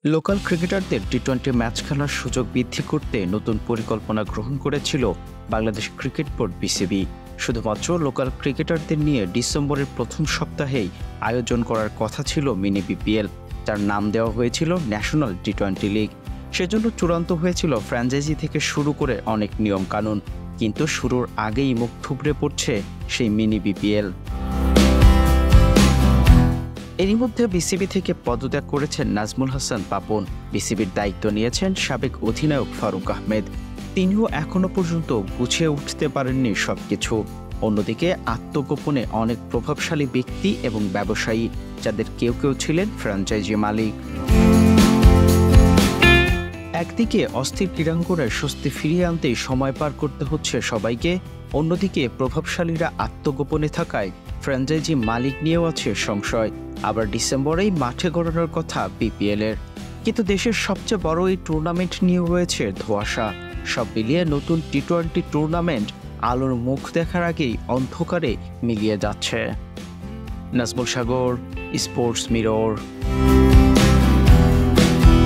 Local ক্রিকেটারদের টি-20 match খেলার সুযোগ বৃদ্ধি করতে নতুন পরিকল্পনা গ্রহণ করেছিল বাংলাদেশ ক্রিকেট বোর্ড বিসিবি। শুধুমাত্র লোকাল ক্রিকেটারদের নিয়ে ডিসেম্বরের প্রথম সপ্তাহেই আয়োজন করার কথা ছিল মিনি বিপিএল, যার নাম দেওয়া হয়েছিল ন্যাশনাল টি-20 লিগ। সেজন্য চূড়ান্ত হয়েছিল ফ্র্যাঞ্চাইজি থেকে শুরু করে অনেক নিয়মকানুন, কিন্তু শুরুর আগেই মুখ থুবড়ে পড়ছে সেই মিনি বিপিএল। এরই মধ্যে বিসিবি থেকে পদত্যাগ করেছেন নাজমুল হাসান পাপন। বিসিবির দায়িত্ব নিয়েছেন সাবেক অধিনায়ক ফারুক আহমেদ। তিনিও এখনো পর্যন্ত গুছিয়ে উঠতে পারেননি সবকিছু। অন্যদিকে আত্মগোপনে অনেক প্রভাবশালী ব্যক্তি এবং ব্যবসায়ী, যাদের কেউ কেউ ছিলেন ফ্র্যাঞ্চাইজি মালিক। একদিকে অস্থির ক্রীড়াঙ্গনের স্বস্তি ফিরিয়ে আনতেই সময় পার করতে হচ্ছে সবাইকে, অন্যদিকে প্রভাবশালীরা আত্মগোপনে থাকায় ফ্র্যাঞ্চাইজি মালিক নিয়েও আছে সংশয়। আবার ডিসেম্বরেই মাঠে গড়ানোর কথা বিপিএল-এর, কিন্তু দেশের সবচেয়ে বড় এই টুর্নামেন্ট নিয়ে রয়েছে ধোঁয়াশা। সব মিলিয়ে নতুন টি-20 টুর্নামেন্ট আলোর মুখ দেখার আগেই অন্ধকারে মিলিয়ে যাচ্ছে। নাজমুল সাগর, স্পোর্টস মিরর।